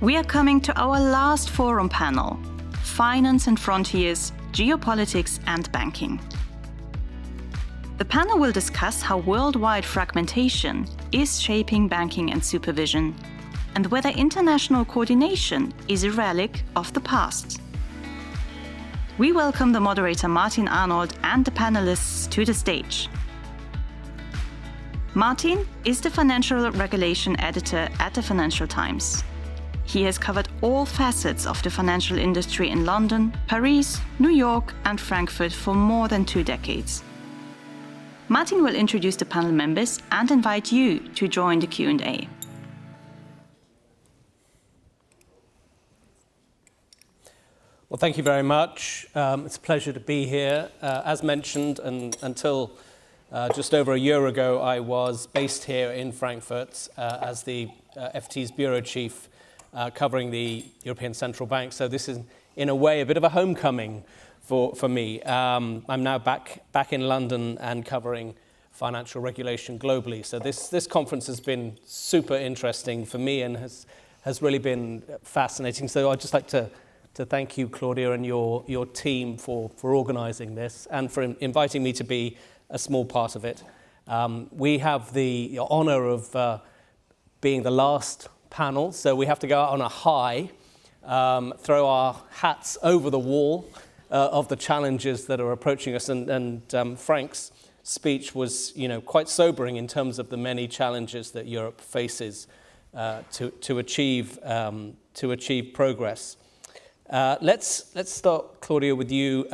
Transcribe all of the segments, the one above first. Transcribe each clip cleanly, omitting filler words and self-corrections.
We are coming to our last forum panel, Finance and Frontiers, Geopolitics and Banking. The panel will discuss how worldwide fragmentation is shaping banking and supervision, and whether international coordination is a relic of the past. We welcome the moderator Martin Arnold and the panelists to the stage. Martin is the financial regulation editor at the Financial Times. He has covered all facets of the financial industry in London, Paris, New York, and Frankfurt for more than 2 decades. Martin will introduce the panel members and invite you to join the Q&A. Well, thank you very much. It's a pleasure to be here. As mentioned, and until just over a year ago, I was based here in Frankfurt as the FT's bureau chief covering the European Central Bank. So this is, in a way, a bit of a homecoming for me. I'm now back in London and covering financial regulation globally. So this conference has been super interesting for me and has really been fascinating. So I'd just like to thank you, Claudia, and your team for organising this and for inviting me to be a small part of it. We have the honour of being the last panel, so we have to go out on a high, throw our hats over the wall of the challenges that are approaching us. And Frank's speech was, quite sobering in terms of the many challenges that Europe faces to achieve progress. Let's start, Claudia, with you.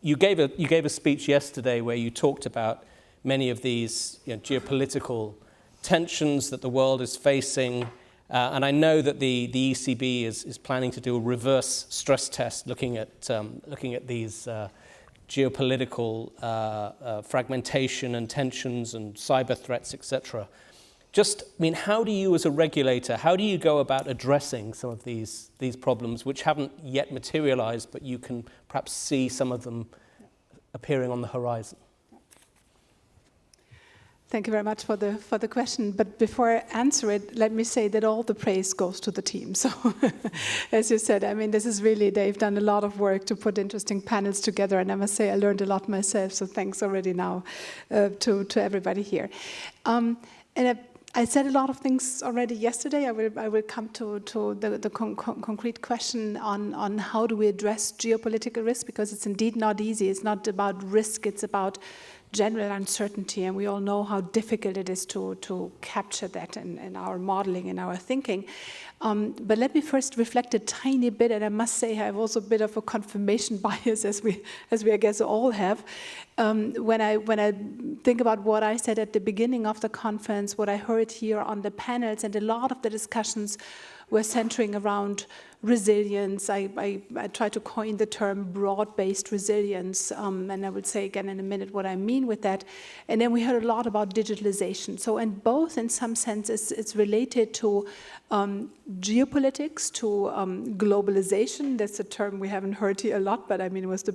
You gave a speech yesterday where you talked about many of these geopolitical tensions that the world is facing, and I know that the ECB is planning to do a reverse stress test, looking at these geopolitical fragmentation and tensions and cyber threats, etc. How do you, as a regulator, how do you go about addressing some of these problems which haven't yet materialized, but you can perhaps see some of them appearing on the horizon? Thank you very much for the question. But before I answer it, let me say that all the praise goes to the team. So, as you said, this is really, they've done a lot of work to put interesting panels together. And I must say, I learned a lot myself. So thanks already now to everybody here. I said a lot of things already yesterday. I will come to the concrete question on how do we address geopolitical risk, because it's indeed not easy. It's not about risk, it's about general uncertainty, and we all know how difficult it is to capture that in our modeling, in our thinking. But let me first reflect a tiny bit, and I must say I have also a bit of a confirmation bias, as we I guess all have. When I think about what I said at the beginning of the conference, what I heard here on the panels, and a lot of the discussions were centering around resilience. I try to coin the term broad-based resilience, and I will say again in a minute what I mean with that. And then we heard a lot about digitalization. So, and both in some sense it's related to geopolitics, to globalization. That's a term we haven't heard here a lot, but it was the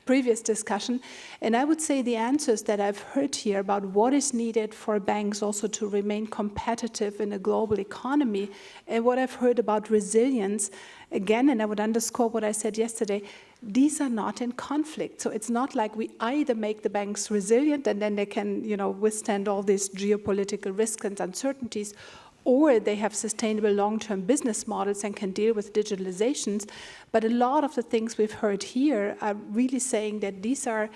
previous discussion. And I would say the answers that I've heard here about what is needed for banks also to remain competitive in a global economy, and what I've heard about resilience, again, and I would underscore what I said yesterday, these are not in conflict. So it's not like we either make the banks resilient and then they can, withstand all these geopolitical risks and uncertainties, or they have sustainable long-term business models and can deal with digitalizations. But a lot of the things we've heard here are really saying that these are,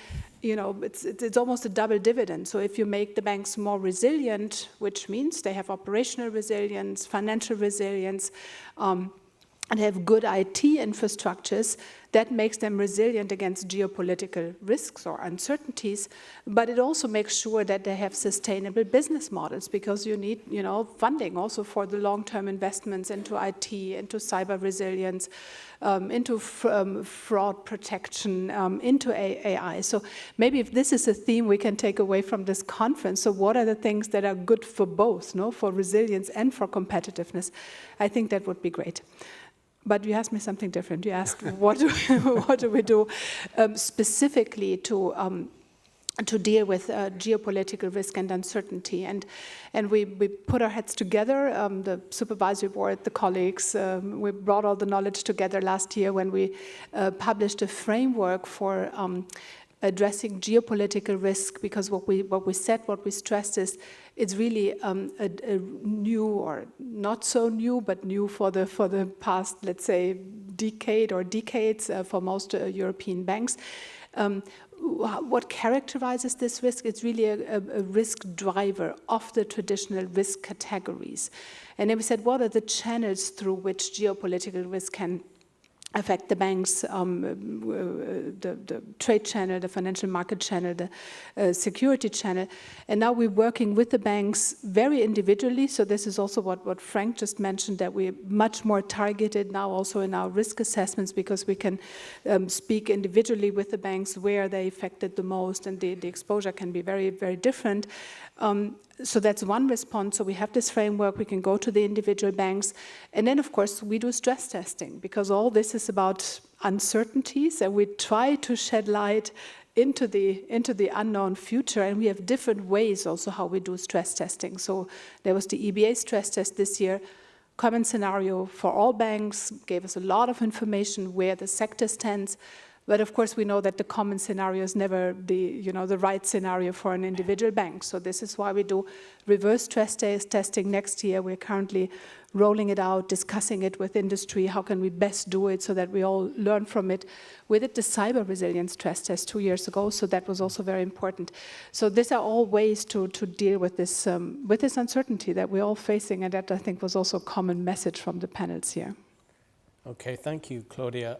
it's almost a double dividend. So if you make the banks more resilient, which means they have operational resilience, financial resilience, and have good IT infrastructures, that makes them resilient against geopolitical risks or uncertainties, but it also makes sure that they have sustainable business models, because you need, funding also for the long-term investments into IT, into cyber resilience, into fraud protection, into AI. So maybe if this is a theme we can take away from this conference, so what are the things that are good for both, for resilience and for competitiveness? I think that would be great. But you asked me something different. You asked what do we do specifically to to deal with geopolitical risk and uncertainty. And we put our heads together, the supervisory board, the colleagues, we brought all the knowledge together last year when we published a framework for addressing geopolitical risk, because what we stressed is it's really a new, or not so new, but new for the past, let's say, decade or decades for most European banks. What characterizes this risk? It's really a risk driver of the traditional risk categories. And then we said, what are the channels through which geopolitical risk can affect the banks, the trade channel, the financial market channel, the security channel. And now we're working with the banks very individually. So this is also what Frank just mentioned, that we're much more targeted now also in our risk assessments, because we can speak individually with the banks where they affected the most, and the exposure can be very, very different. So that's one response. So we have this framework, we can go to the individual banks. And then, of course, we do stress testing, because all this is about uncertainties, and we try to shed light into the unknown future. And we have different ways also how we do stress testing. So there was the EBA stress test this year, common scenario for all banks, gave us a lot of information where the sector stands. But of course, we know that the common scenario is never the right scenario for an individual bank. So this is why we do reverse stress testing next year. We're currently rolling it out, discussing it with industry. How can we best do it so that we all learn from it? We did the cyber resilience stress test 2 years ago, so that was also very important. So these are all ways to deal with this uncertainty that we're all facing, and that I think was also a common message from the panels here. Okay, thank you, Claudia.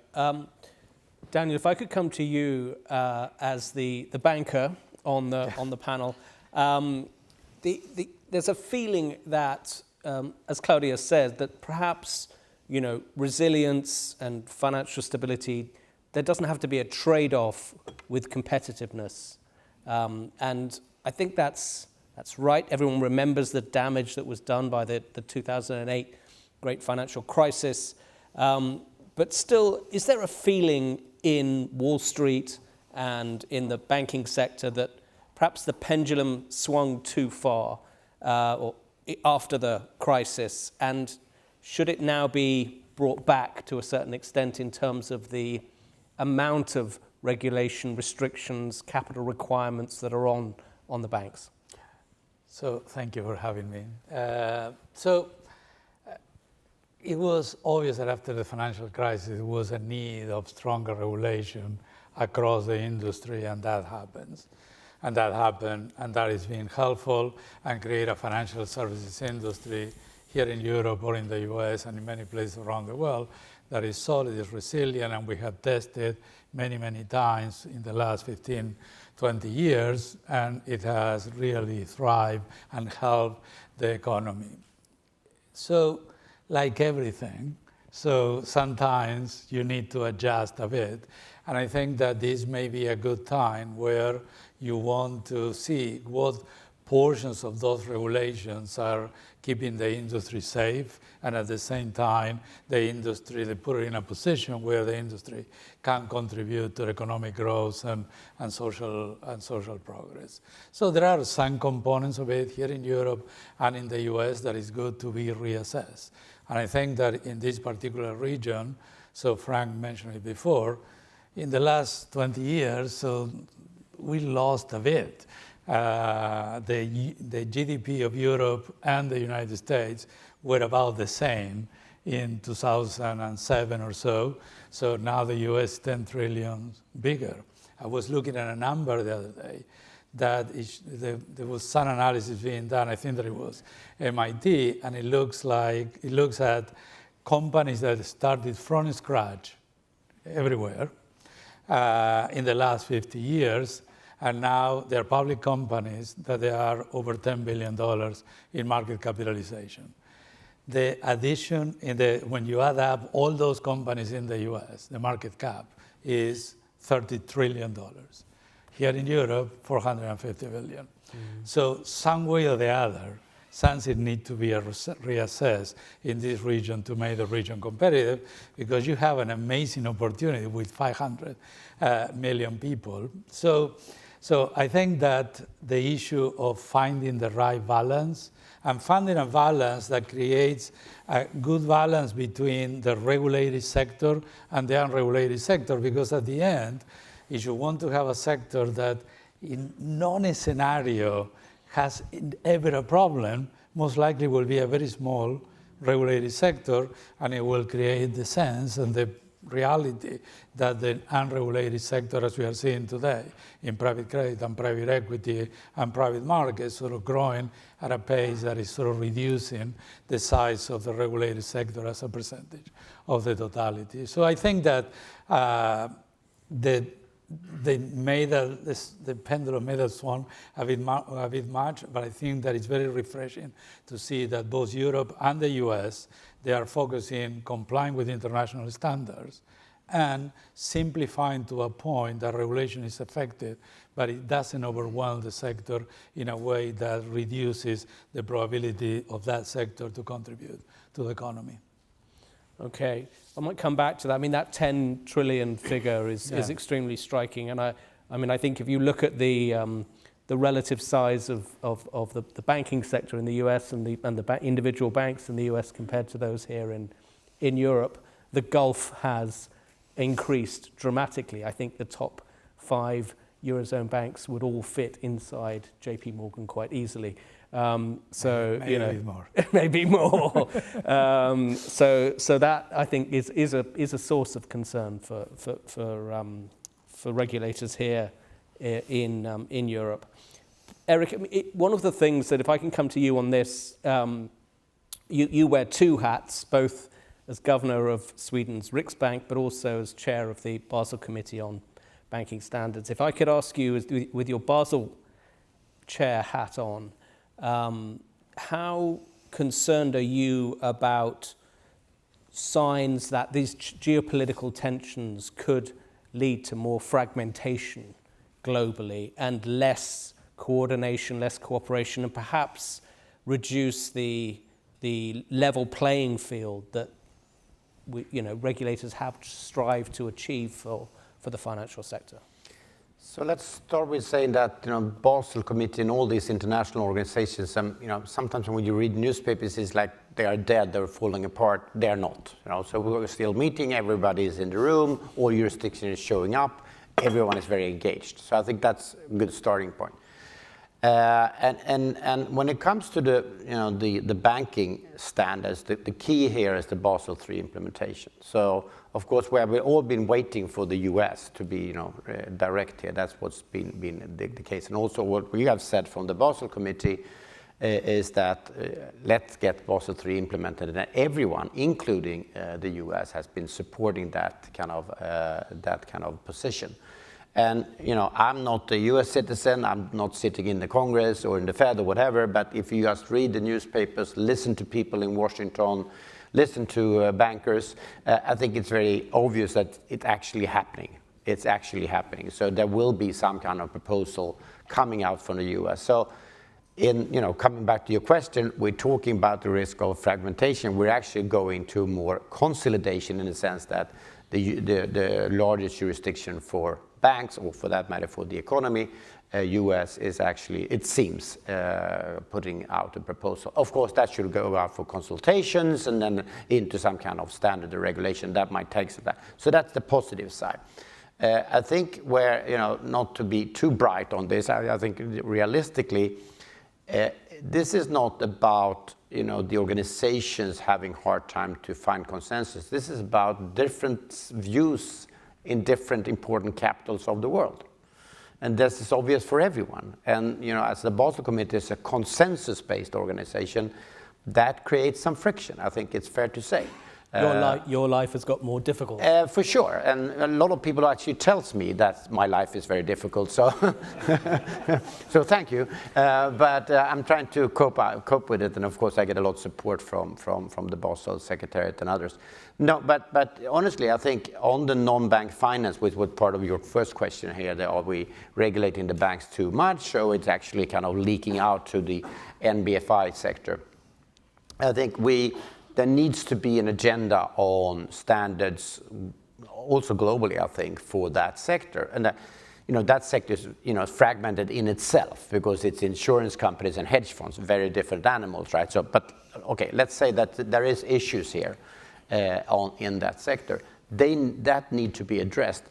Daniel, if I could come to you as the banker on the panel. There's a feeling that, as Claudia said, that perhaps resilience and financial stability, there doesn't have to be a trade-off with competitiveness, and I think that's right. Everyone remembers the damage that was done by the 2008 great financial crisis, but still, is there a feeling in Wall Street and in the banking sector that perhaps the pendulum swung too far or after the crisis, and should it now be brought back to a certain extent in terms of the amount of regulation, restrictions, capital requirements that are on the banks? So thank you for having me. It was obvious that after the financial crisis, there was a need of stronger regulation across the industry, and that happens. And that happened, and that is being helpful, and create a financial services industry here in Europe or in the US and in many places around the world that is solid, is resilient, and we have tested many, many times in the last 15, 20 years, and it has really thrived and helped the economy. So, like everything, so sometimes you need to adjust a bit. And I think that this may be a good time where you want to see what portions of those regulations are keeping the industry safe, and at the same time, they put it in a position where the industry can contribute to economic growth and social progress. So there are some components of it here in Europe and in the US that is good to be reassessed. And I think that in this particular region, so Frank mentioned it before, in the last 20 years, so we lost a bit. The GDP of Europe and the United States were about the same in 2007 or so. So now the US is 10 trillion bigger. I was looking at a number the other day that there was some analysis being done, I think that it was MIT, and it looks at companies that started from scratch everywhere in the last 50 years, and now they're public companies that they are over $10 billion in market capitalization. The addition, when you add up all those companies in the US, the market cap is $30 trillion. Here in Europe, 450 billion. Mm-hmm. So some way or the other, something needs to be reassessed in this region to make the region competitive, because you have an amazing opportunity with 500 million people. So So I think that the issue of finding the right balance and finding a balance that creates a good balance between the regulated sector and the unregulated sector, because at the end, if you want to have a sector that in no scenario has ever a problem, most likely will be a very small regulated sector, and it will create the sense and the reality that the unregulated sector, as we are seeing today, in private credit and private equity and private markets, sort of growing at a pace that is sort of reducing the size of the regulated sector as a percentage of the totality. So I think that the pendulum may have swung a bit much, but I think that it's very refreshing to see that both Europe and the US, they are focusing, complying with international standards and simplifying to a point that regulation is effective, but it doesn't overwhelm the sector in a way that reduces the probability of that sector to contribute to the economy. Okay, I might come back to that. I mean, that 10 trillion figure is extremely striking, and I mean, I think if you look at the relative size of the banking sector in the US and the individual banks in the US compared to those here in Europe, the gulf has increased dramatically. I think the top 5 Eurozone banks would all fit inside JPMorgan quite easily. So maybe you know, more. maybe more. So that I think is a source of concern for regulators here in Europe. Erik, one of the things that, if I can come to you on this, you wear 2 hats, both as governor of Sweden's Riksbank, but also as chair of the Basel Committee on Banking Standards. If I could ask you, with your Basel chair hat on, how concerned are you about signs that these geopolitical tensions could lead to more fragmentation globally and less coordination, less cooperation, and perhaps reduce the level playing field that regulators have strived to achieve for the financial sector? So let's start with saying that Basel Committee and all these international organizations, sometimes when you read newspapers, it's like they are dead, they're falling apart. They're not. So we're still meeting. Everybody is in the room. All jurisdiction is showing up. Everyone is very engaged. So I think that's a good starting point. And when it comes to the banking standards, the key here is the Basel III implementation. So of course, where we've all been waiting for the US to be direct here, that's what's been the case. And also what we have said from the Basel Committee is that let's get Basel III implemented, and everyone, including the US, has been supporting that kind of position. And I'm not a US citizen, I'm not sitting in the Congress or in the Fed or whatever, but if you just read the newspapers, listen to people in Washington, listen to bankers, I think it's very obvious that it's actually happening. It's actually happening. So there will be some kind of proposal coming out from the US. So coming back to your question, we're talking about the risk of fragmentation. We're actually going to more consolidation in the sense that the largest jurisdiction for banks, or for that matter for the economy, US is actually, it seems, putting out a proposal. Of course, that should go out for consultations and then into some kind of standard regulation. That might take some time. So that's the positive side. I think where, not to be too bright on this, I think realistically, this is not about the organizations having hard time to find consensus. This is about different views in different important capitals of the world. And this is obvious for everyone. And as the Basel Committee is a consensus-based organization, that creates some friction, I think it's fair to say. Your life has got more difficult. For sure, and a lot of people actually tells me that my life is very difficult, so so thank you. But I'm trying to cope with it, and of course I get a lot of support from the Basel Secretariat and others. No, but honestly, I think on the non-bank finance, which was part of your first question here, that are we regulating the banks too much, or it's actually kind of leaking out to the NBFI sector? I think there needs to be an agenda on standards, also globally, I think, for that sector. And that sector is, fragmented in itself because it's insurance companies and hedge funds, very different animals, right? So, but okay, let's say that there is issues here in that sector. That need to be addressed,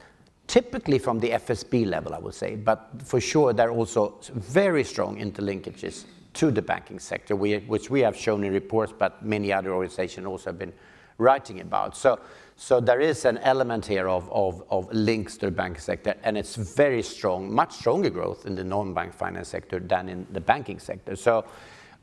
typically from the FSB level, I would say, but for sure there are also very strong interlinkages to the banking sector, which we have shown in reports, but many other organizations also have been writing about. So there is an element here of links to the banking sector, and it's very strong, much stronger growth in the non-bank finance sector than in the banking sector. So,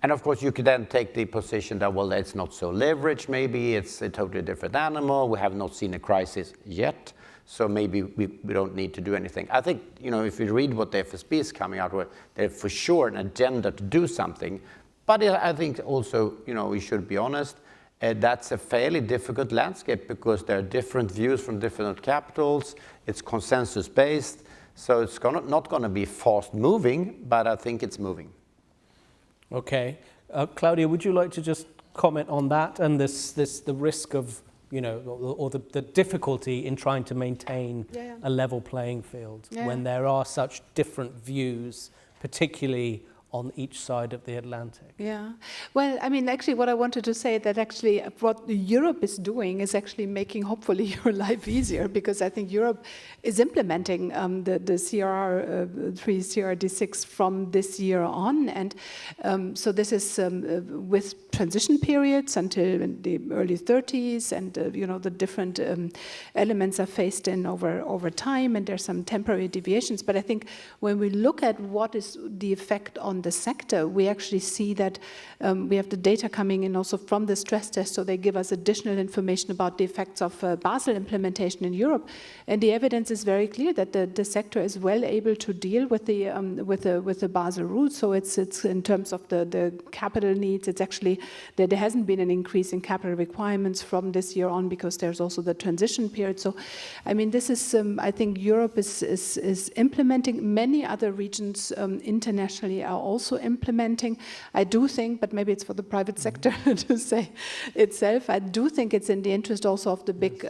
and of course you could then take the position that, well, it's not so leveraged, maybe it's a totally different animal, we have not seen a crisis yet, so maybe we don't need to do anything. I think, if you read what the FSB is coming out with, there's for sure an agenda to do something, but I think also, we should be honest, that's a fairly difficult landscape because there are different views from different capitals, it's consensus-based, so it's not going to be fast-moving, but I think it's moving. Okay. Claudia, would you like to just comment on that and the risk of, or the difficulty in trying to maintain a level playing field when there are such different views, particularly on each side of the Atlantic? Yeah. Well, I mean, actually, what I wanted to say that actually what Europe is doing is actually making, hopefully, your life easier, because I think Europe is implementing the CRR3, CRD6 from this year on. And so this is with transition periods until the early 30s, and, the different elements are phased in over time, and there's some temporary deviations. But I think when we look at what is the effect on the sector, we actually see that we have the data coming in also from the stress test, so they give us additional information about the effects of Basel implementation in Europe, and the evidence is very clear that the sector is well able to deal with the Basel rules. So it's in terms of the capital needs, it's actually that there hasn't been an increase in capital requirements from this year on because there's also the transition period. So, I mean, this is I think Europe is implementing. Many other regions internationally are also implementing. I do think, but maybe it's for the private sector to say itself, I do think it's in the interest also of the big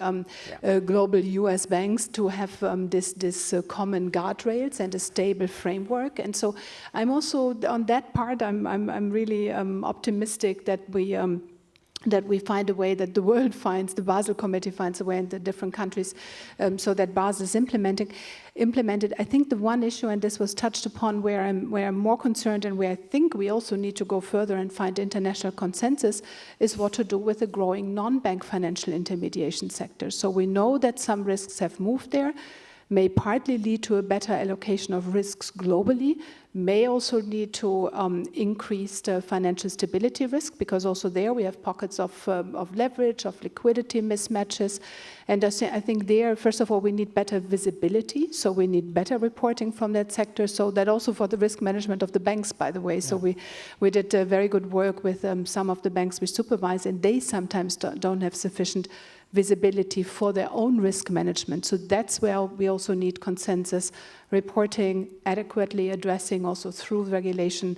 global US banks to have this common guardrails and a stable framework. And so I'm also, on that part, I'm really optimistic that we find a way, that the world finds, the Basel Committee finds a way in the different countries so that Basel is implemented. I think the one issue, and this was touched upon, where I'm more concerned and where I think we also need to go further and find international consensus, is what to do with the growing non-bank financial intermediation sector. So we know that some risks have moved there, may partly lead to a better allocation of risks globally, may also lead to increased financial stability risk, because also there we have pockets of leverage, of liquidity mismatches. And I think there, first of all, we need better visibility, so we need better reporting from that sector, so that also for the risk management of the banks, by the way. So we did very good work with some of the banks we supervise, and they sometimes don't have sufficient visibility for their own risk management. So that's where we also need consensus, reporting, adequately addressing also through regulation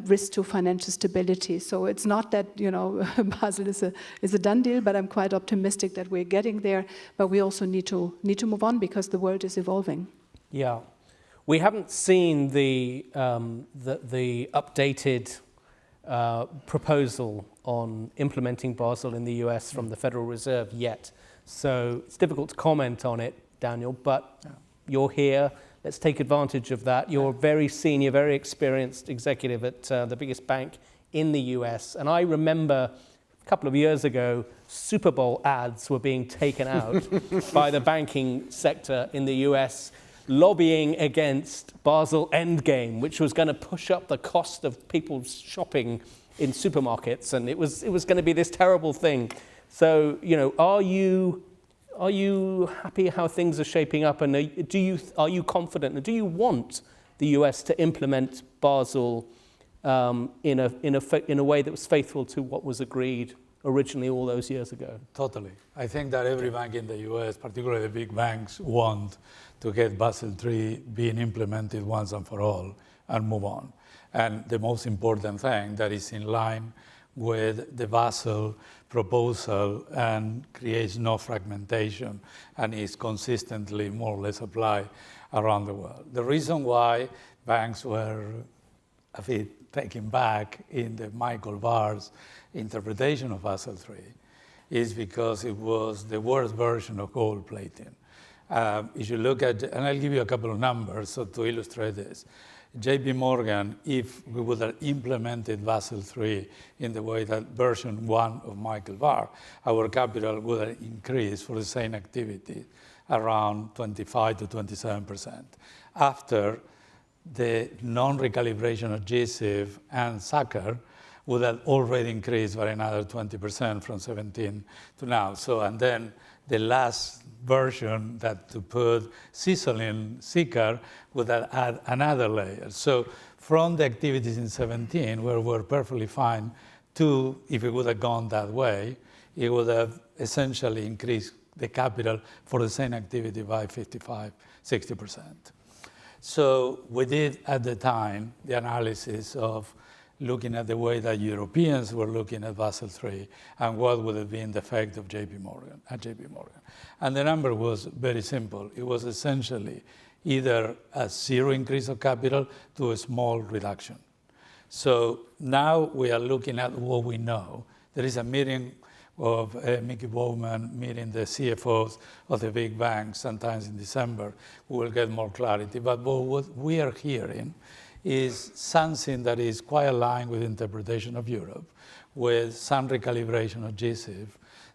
risk to financial stability. So it's not that, Basel is a done deal, but I'm quite optimistic that we're getting there. But we also need to move on because the world is evolving. Yeah, we haven't seen the updated proposal on implementing Basel in the US from the Federal Reserve yet. So it's difficult to comment on it, Daniel, but you're here. Let's take advantage of that. You're a very senior, very experienced executive at the biggest bank in the US. And I remember a couple of years ago, Super Bowl ads were being taken out by the banking sector in the US, lobbying against Basel Endgame, which was going to push up the cost of people's shopping in supermarkets, and it was going to be this terrible thing. So, are you happy how things are shaping up, and are you confident, and do you want the US to implement Basel in a way that was faithful to what was agreed originally all those years ago? Totally. I think that every bank in the US, particularly the big banks, want to get Basel III being implemented once and for all and move on. And the most important thing that is in line with the Basel proposal and creates no fragmentation and is consistently more or less applied around the world. The reason why banks were a bit taken back in the Michael Barr's interpretation of Basel III is because it was the worst version of gold plating. If you look at, and I'll give you a couple of numbers so to illustrate this. JPMorgan, if we would have implemented Basel III in the way that version 1 of Michael Barr, our capital would have increased for the same activity around 25 to 27%. After the non-recalibration of GSIB and SACCR would have already increased by another 20% from 17 to now. So, and then the last version that to put CECL in SICR would have add another layer. So from the activities in 17, where we're perfectly fine, to, if it would have gone that way, it would have essentially increased the capital for the same activity by 55, 60%. So we did at the time the analysis of looking at the way that Europeans were looking at Basel III and what would have been the effect of JPMorgan. And the number was very simple. It was essentially either a zero increase of capital to a small reduction. So now we are looking at what we know. There is a meeting of Mickey Bowman meeting the CFOs of the big banks sometimes in December. We will get more clarity. But what we are hearing is something that is quite aligned with interpretation of Europe, with some recalibration of GSIB,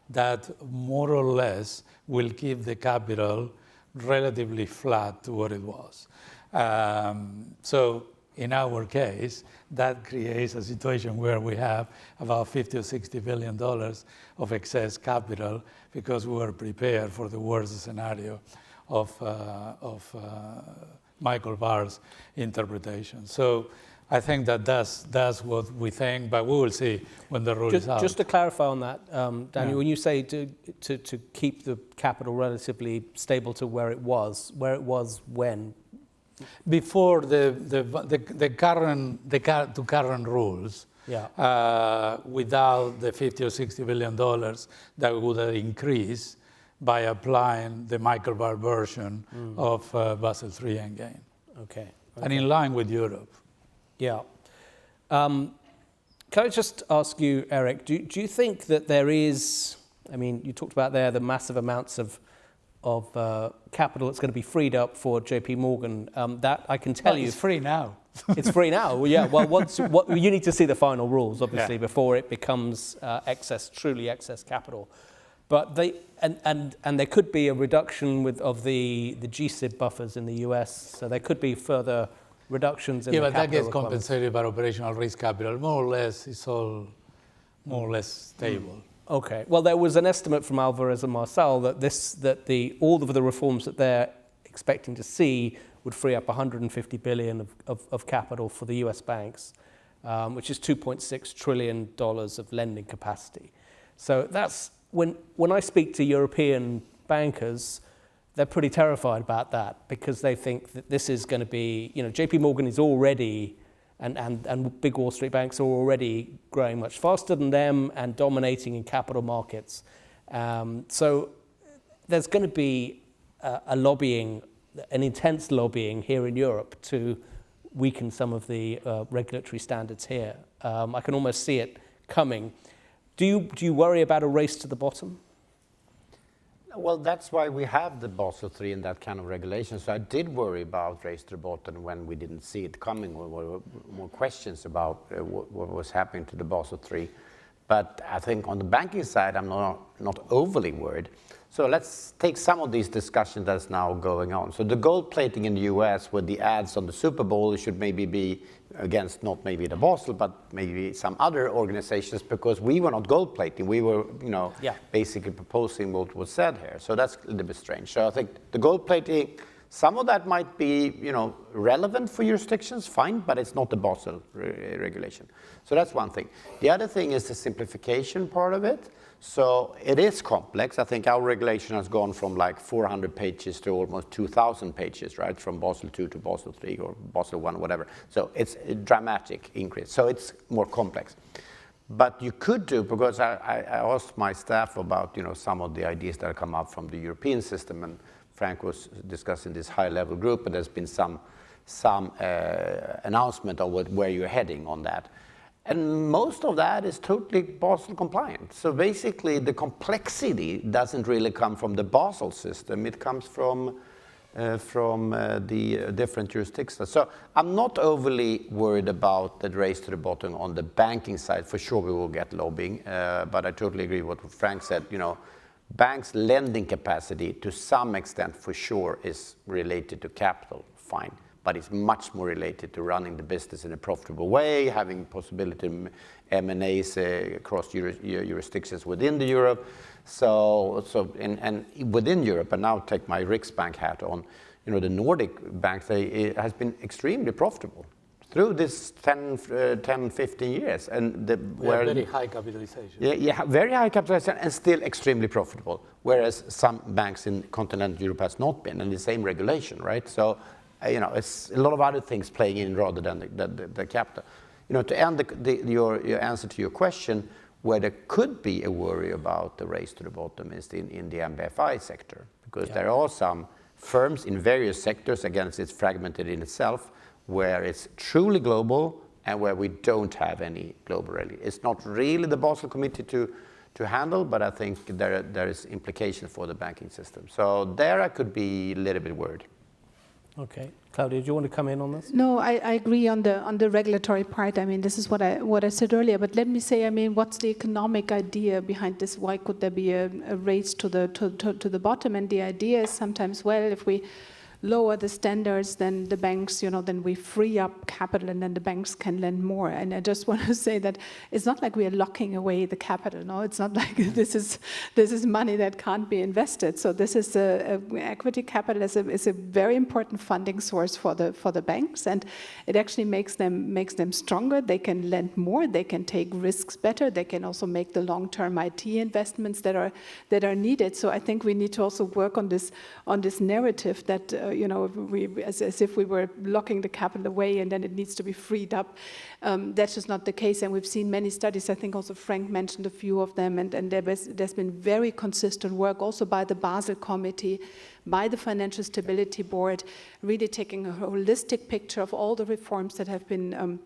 that more or less will keep the capital relatively flat to what it was. So in our case, that creates a situation where we have about $50 or $60 billion of excess capital because we were prepared for the worst scenario of Michael Barr's interpretation. So I think that that's what we think, but we will see when the rule is out. Just to clarify on that, Daniel, when you say to keep the capital relatively stable to where it was when? Before the current rules, without the $50 or $60 billion that would have increased by applying the Michael Barr version of Basel III Endgame. Okay. And in line with Europe. Yeah. Can I just ask you, Erik, do you think that there is, I mean, you talked about there the massive amounts of capital that's going to be freed up for JPMorgan. That I can tell you. It's free now. It's free now. Well, yeah. Well, you need to see the final rules, obviously, before it becomes truly excess capital. But there could be a reduction of the GSIB buffers in the US. So there could be further reductions in the capital but that gets requirements. compensated by operational risk capital. More or less, it's all more or less stable. Okay. Well, there was an estimate from Alvarez and Marcel that all of the reforms that they're expecting to see would free up $150 billion of capital for the US banks, which is $2.6 trillion of lending capacity. So that's when I speak to European bankers, they're pretty terrified about that because they think that this is going to be, JPMorgan is already, and big Wall Street banks are already growing much faster than them and dominating in capital markets. So there's going to be an intense lobbying here in Europe to weaken some of the regulatory standards here. I can almost see it coming. Do you worry about a race to the bottom? Well, that's why we have the Basel III and that kind of regulation. So I did worry about race to the bottom when we didn't see it coming. There were more questions about what was happening to the Basel III. But I think on the banking side, I'm not overly worried. So let's take some of these discussions that's now going on. So the gold plating in the US with the ads on the Super Bowl should maybe be against not maybe the Basel, but maybe some other organizations because we were not gold plating. We were, basically proposing what was said here. So that's a little bit strange. So I think the gold plating, some of that might be, relevant for jurisdictions, fine, but it's not the Basel regulation. So that's one thing. The other thing is the simplification part of it. So it is complex. I think our regulation has gone from like 400 pages to almost 2,000 pages, right? From Basel II to Basel III or Basel I, whatever. So it's a dramatic increase. So it's more complex. But you could do, because I asked my staff about, some of the ideas that come up from the European system, and Frank was discussing this high-level group, and there's been some announcement of where you're heading on that. And most of that is totally Basel compliant. So basically, the complexity doesn't really come from the Basel system. It comes from the different jurisdictions. So I'm not overly worried about the race to the bottom on the banking side. For sure, we will get lobbying. But I totally agree with what Frank said. You know, banks' lending capacity, to some extent, for sure, is related to capital. Fine. But it's much more related to running the business in a profitable way, having possibility M&As across jurisdictions within the Europe. And within Europe, and now take my Riksbank hat on, you know, the Nordic banks, it has been extremely profitable through this 10, 15 years. And very high capitalization. Yeah, very high capitalization and still extremely profitable, whereas some banks in continental Europe has not been, and the same regulation, right? So, you know, it's a lot of other things playing in rather than the capital. You know, to end your answer to your question, where there could be a worry about the race to the bottom is in the MBFI sector, because there are some firms in various sectors, again, it's fragmented in itself, where it's truly global and where we don't have any global regulation. It's not really the Basel Committee to handle, but I think there is implication for the banking system. So there I could be a little bit worried. Okay, Claudia, do you want to come in on this? No, I agree on the regulatory part. I mean, this is what I said earlier. But let me say, I mean, what's the economic idea behind this? Why could there be a race to the bottom? And the idea is sometimes, well, if we lower the standards, then the banks, you know, then we free up capital, and then the banks can lend more. And I just want to say that it's not like we are locking away the capital. No, it's not like this is money that can't be invested. So this is equity capital is a very important funding source for the banks, and it actually makes them stronger. They can lend more. They can take risks better. They can also make the long-term IT investments that are needed. So I think we need to also work on this narrative that. You know, as if we were locking the capital away and then it needs to be freed up. That's just not the case. And we've seen many studies. I think also Frank mentioned a few of them. And there's been very consistent work also by the Basel Committee, by the Financial Stability Board, really taking a holistic picture of all the reforms that have been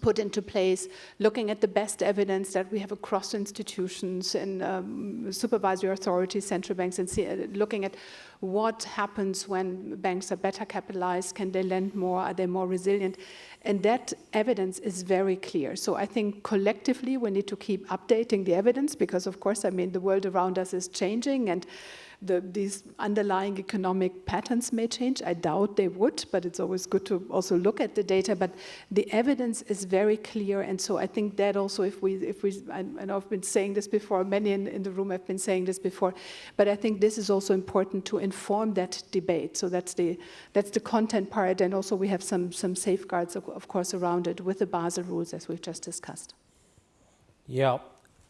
put into place, looking at the best evidence that we have across institutions and supervisory authorities, central banks, and looking at what happens when banks are better capitalized, can they lend more, are they more resilient? And that evidence is very clear. So I think collectively we need to keep updating the evidence because, of course, I mean, the world around us is changing and these underlying economic patterns may change. I doubt they would, but it's always good to also look at the data. But the evidence is very clear, and so I think that also, if we, I know I've been saying this before. Many in the room have been saying this before, but I think this is also important to inform that debate. So that's the content part, and also we have some safeguards, of course, around it with the Basel rules, as we've just discussed. Yeah.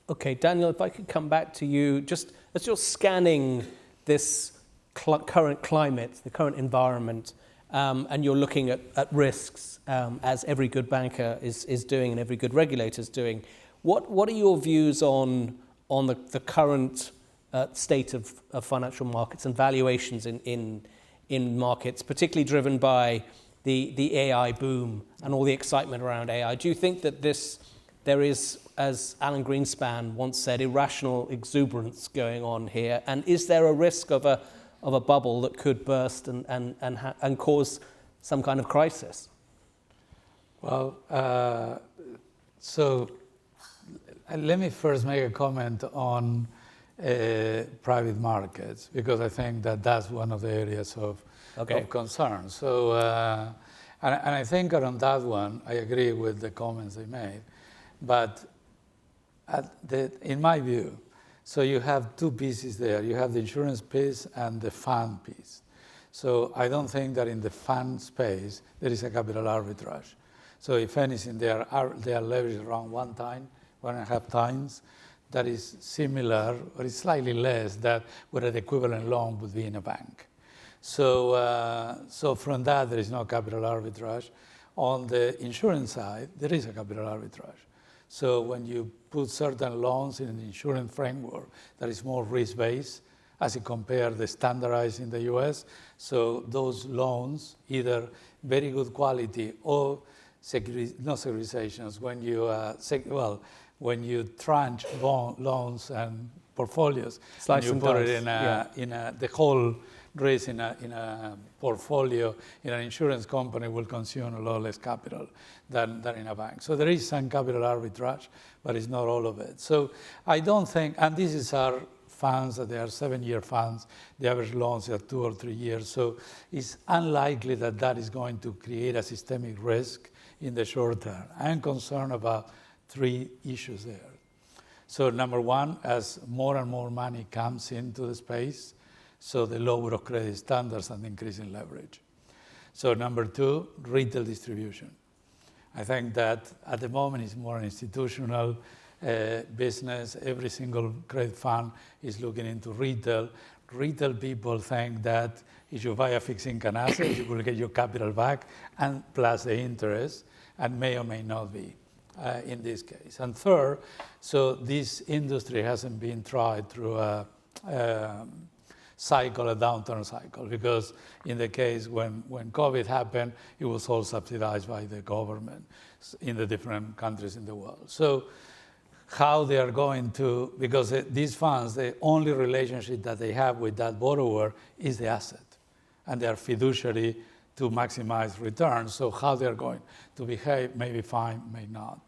Okay, Daniel, if I could come back to you, just as you're scanning this current climate, the current environment, and you're looking at risks, as every good banker is doing and every good regulator is doing, what are your views on the current state of financial markets and valuations in markets, particularly driven by the AI boom and all the excitement around AI? Do you think that there is, as Alan Greenspan once said, irrational exuberance going on here? And is there a risk of a bubble that could burst and cause some kind of crisis? Well, so let me first make a comment on private markets, because I think that's one of the areas of concern. So, and I think on that one, I agree with the comments they made. But in my view, so you have two pieces there. You have the insurance piece and the fund piece. So I don't think that in the fund space there is a capital arbitrage. So if anything, they are leveraged around 1.5 times. That is similar, or it's slightly less than what an equivalent loan would be in a bank. So, so from that, there is no capital arbitrage. On the insurance side, there is a capital arbitrage. So when you put certain loans in an insurance framework that is more risk-based, as it compared the standardized in the US. So those loans, either very good quality or not securitizations, when you tranche loans and portfolios, and you put it in the whole risk in a portfolio in an insurance company will consume a lot less capital than in a bank. So there is some capital arbitrage, but it's not all of it. So I don't think, and this is our funds, that they are 7-year funds, the average loans are 2 or 3 years. So it's unlikely that that is going to create a systemic risk in the short term. I'm concerned about 3 issues there. So number one, as more and more money comes into the space, so the lower of credit standards and increasing leverage. So number 2, retail distribution. I think that at the moment it's more an institutional business. Every single credit fund is looking into retail. Retail people think that if you buy a fixed income asset, you will get your capital back and plus the interest, and may or may not be in this case. And third, so this industry hasn't been tried through a downturn cycle, because in the case when COVID happened, it was all subsidized by the government in the different countries in the world. So how they are going to, because these funds, the only relationship that they have with that borrower is the asset, and they are fiduciary to maximize returns. So how they're going to behave may be fine, may not.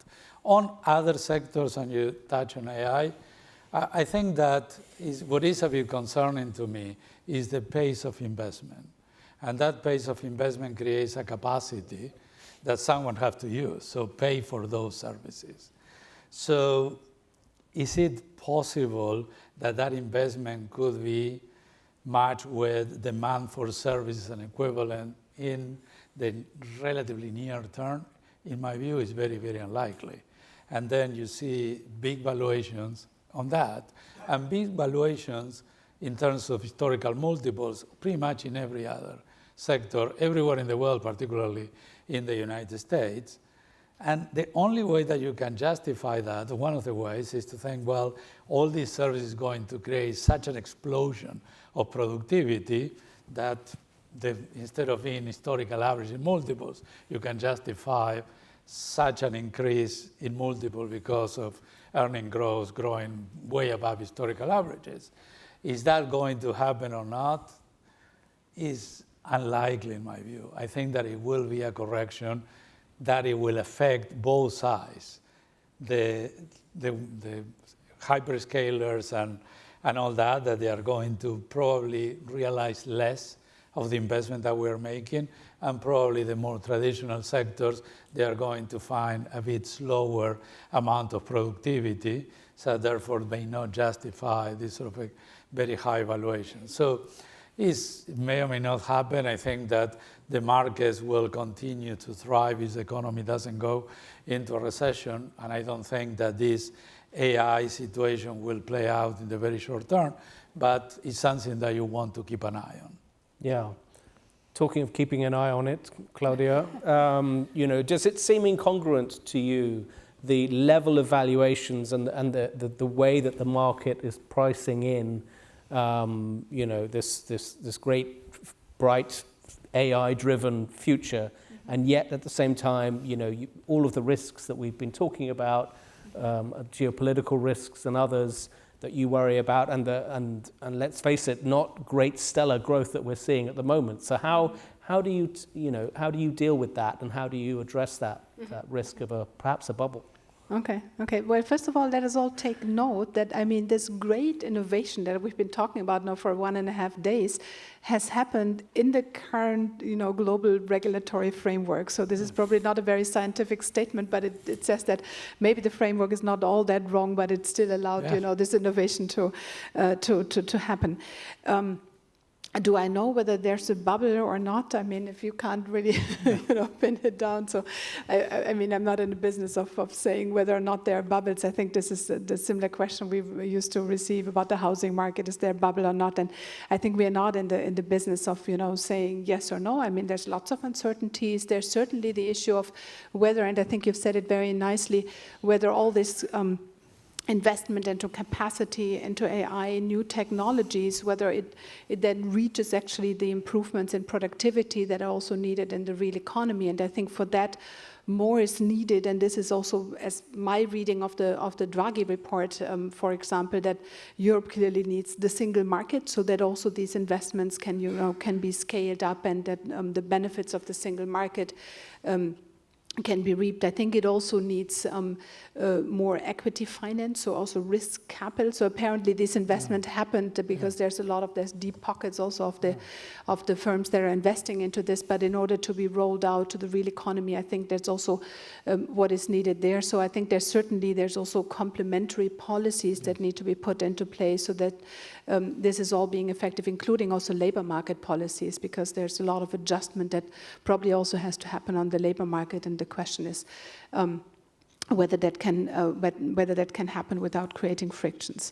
On other sectors, and you touch on AI, I think that what is a bit concerning to me is the pace of investment. And that pace of investment creates a capacity that someone has to use, so pay for those services. So is it possible that that investment could be matched with demand for services and equivalent in the relatively near term? In my view, is very, very unlikely. And then you see big valuations on that, and big valuations in terms of historical multiples pretty much in every other sector, everywhere in the world, particularly in the United States. And the only way that you can justify that, one of the ways, is to think, well, all these services are going to create such an explosion of productivity that instead of being historical average in multiples, you can justify such an increase in multiple because of earning growth growing way above historical averages. Is that going to happen or not? Is unlikely in my view. I think that it will be a correction, that it will affect both sides, the hyperscalers and all that they are going to probably realize less of the investment that we're making, and probably the more traditional sectors, they are going to find a bit slower amount of productivity, so therefore may not justify this sort of a very high valuation. So it may or may not happen. I think that the markets will continue to thrive if the economy doesn't go into a recession, and I don't think that this AI situation will play out in the very short term, but it's something that you want to keep an eye on. Yeah. Talking of keeping an eye on it, Claudia, does it seem incongruent to you, the level of valuations and the way that the market is pricing in, this great, bright, AI-driven future, and yet at the same time, all of the risks that we've been talking about, geopolitical risks and others that you worry about, and let's face it, not great stellar growth that we're seeing at the moment. So how do you deal with that, and how do you address that risk of perhaps a bubble? Okay. Well, first of all, let us all take note that, this great innovation that we've been talking about now for 1.5 days has happened in the current, global regulatory framework. So this is probably not a very scientific statement, but it says that maybe the framework is not all that wrong, but it still allowed, this innovation to happen. Do I know whether there's a bubble or not? If you can't really, pin it down. So, I'm not in the business of saying whether or not there are bubbles. I think this is the similar question we used to receive about the housing market. Is there a bubble or not? And I think we are not in the business of, saying yes or no. There's lots of uncertainties. There's certainly the issue of whether, and I think you've said it very nicely, whether all this investment into capacity, into AI, new technologies, whether it then reaches actually the improvements in productivity that are also needed in the real economy. And I think for that, more is needed, and this is also, as my reading of the Draghi report, for example, that Europe clearly needs the single market, so that also these investments can be scaled up, and that the benefits of the single market can be reaped. I think it also needs more equity finance, so also risk capital. So apparently this investment happened because there's deep pockets also of the firms that are investing into this. But in order to be rolled out to the real economy, I think that's also what is needed there. So I think there's also complementary policies that need to be put into place so that this is all being effective, including also labor market policies, because there's a lot of adjustment that probably also has to happen on the labor market, and the question is whether that can happen without creating frictions.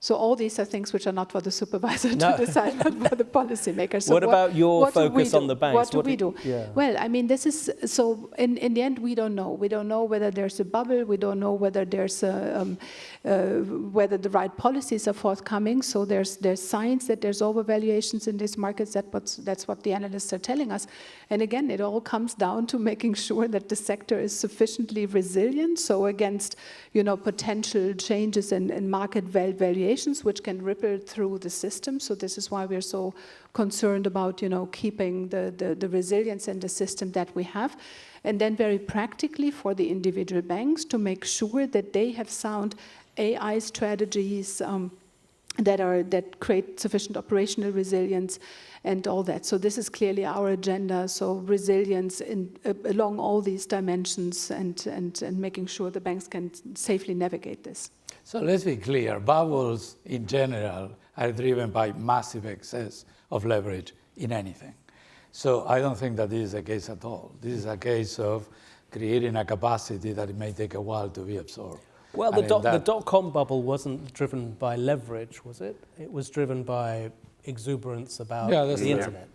So all these are things which are not for the supervisor to decide, but for the policymakers. So what about your focus on the banks? What do we do? Yeah. Well, I mean, this is, so in the end, we don't know. We don't know whether there's a bubble. We don't know whether there's whether the right policies are forthcoming. So there's signs that there's overvaluations in these markets. That's what the analysts are telling us. And again, it all comes down to making sure that the sector is sufficiently resilient. So against, potential changes in market valuations, which can ripple through the system. So this is why we're so concerned about, keeping the resilience in the system that we have. And then very practically for the individual banks to make sure that they have sound AI strategies that create sufficient operational resilience and all that. So this is clearly our agenda. So resilience along all these dimensions and making sure the banks can safely navigate this. So let's be clear, bubbles in general are driven by massive excess of leverage in anything. So I don't think that this is the case at all. This is a case of creating a capacity that it may take a while to be absorbed. Well, the dot-com bubble wasn't driven by leverage, was it? It was driven by exuberance about the internet.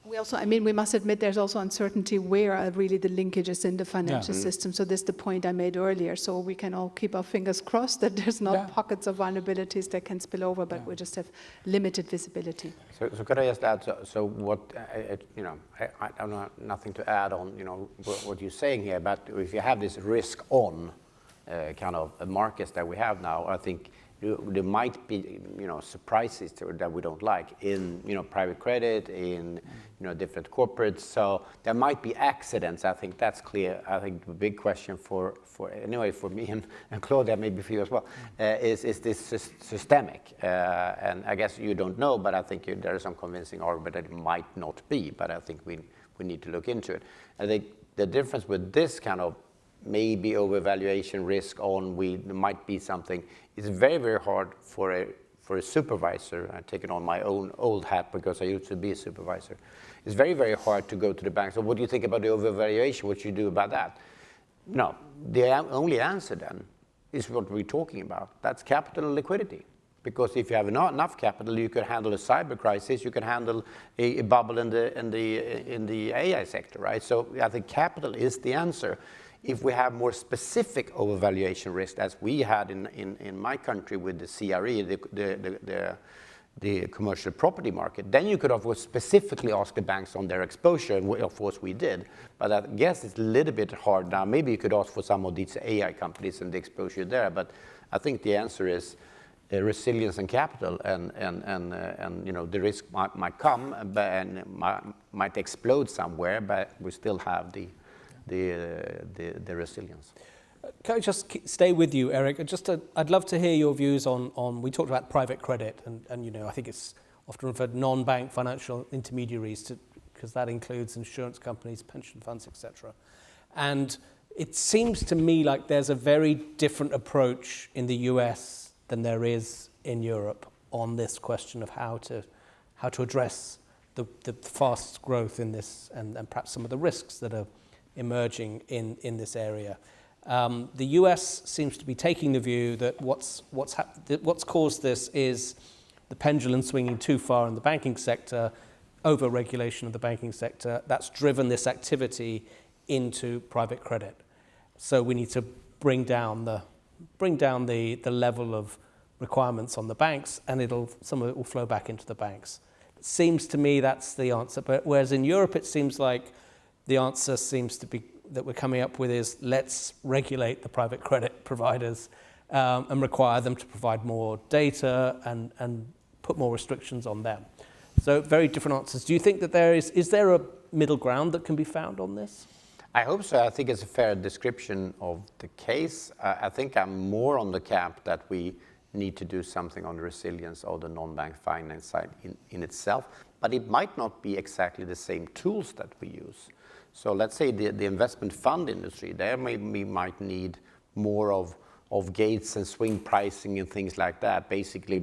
We must admit there's also uncertainty where are really the linkages in the financial system. So this is the point I made earlier. So we can all keep our fingers crossed that there's not pockets of vulnerabilities that can spill over, but we just have limited visibility. So could I just add, so what, I don't know, nothing to add on, what you're saying here, but if you have this risk on kind of markets that we have now, I think there might be, surprises that we don't like in, private credit, in, different corporates. So there might be accidents. I think that's clear. I think the big question for me and Claudia, maybe for you as well, is this systemic? And I guess you don't know, but I think there is some convincing argument that it might not be. But I think we need to look into it. I think the difference with this kind of maybe overvaluation risk on, there might be something. It's very, very hard for a supervisor. I've taken on my own old hat because I used to be a supervisor. It's very, very hard to go to the bank. So what do you think about the overvaluation? What should you do about that? No, the only answer then is what we're talking about. That's capital and liquidity. Because if you have not enough capital, you can handle a cyber crisis, you can handle a bubble in the AI sector, right? So I think capital is the answer. If we have more specific overvaluation risk, as we had in my country with the CRE, the commercial property market, then you could of course specifically ask the banks on their exposure, and of course we did. But I guess it's a little bit hard now. Maybe you could ask for some of these AI companies and the exposure there. But I think the answer is resilience and capital, and the risk might come and might explode somewhere, but we still have the resilience. Can I just stay with you, Erik? I'd love to hear your views on we talked about private credit, and I think it's often referred to non-bank financial intermediaries, because that includes insurance companies, pension funds, etc. And it seems to me like there's a very different approach in the US than there is in Europe on this question of how to address the fast growth in this and perhaps some of the risks that are emerging in this area. The US seems to be taking the view that what's caused this is the pendulum swinging too far in the banking sector, over-regulation of the banking sector. That's driven this activity into private credit. So we need to bring down the level of requirements on the banks, and some of it will flow back into the banks. It seems to me that's the answer. But whereas in Europe, it seems like the answer seems to be that we're coming up with is let's regulate the private credit providers and require them to provide more data and put more restrictions on them. So very different answers. Do you think that is there a middle ground that can be found on this? I hope so. I think it's a fair description of the case. I think I'm more on the camp that we need to do something on the resilience of the non-bank finance side in itself, but it might not be exactly the same tools that we use. So let's say the investment fund industry, there we might need more of gates and swing pricing and things like that, basically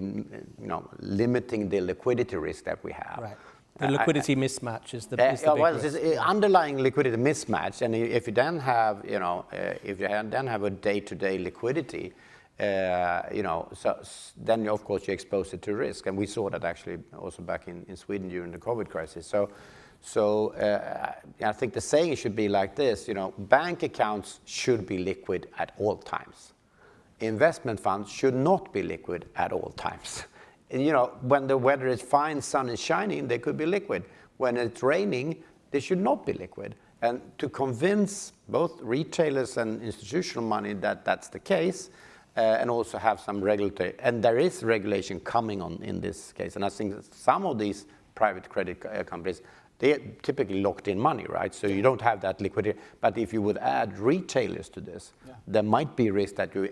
limiting the liquidity risk that we have. Right. The liquidity mismatch is the big risk. It's underlying liquidity mismatch, and if you then have a day-to-day liquidity, then of course you expose it to risk, and we saw that actually also back in Sweden during the COVID crisis. So I think the saying should be like this: bank accounts should be liquid at all times. Investment funds should not be liquid at all times. When the weather is fine, sun is shining, they could be liquid. When it's raining, they should not be liquid. And to convince both retailers and institutional money that that's the case, and also have some regulatory, and there is regulation coming on in this case. And I think that some of these private credit companies, they're typically locked in money, right? So you don't have that liquidity. But if you would add retailers to this, there might be risk that you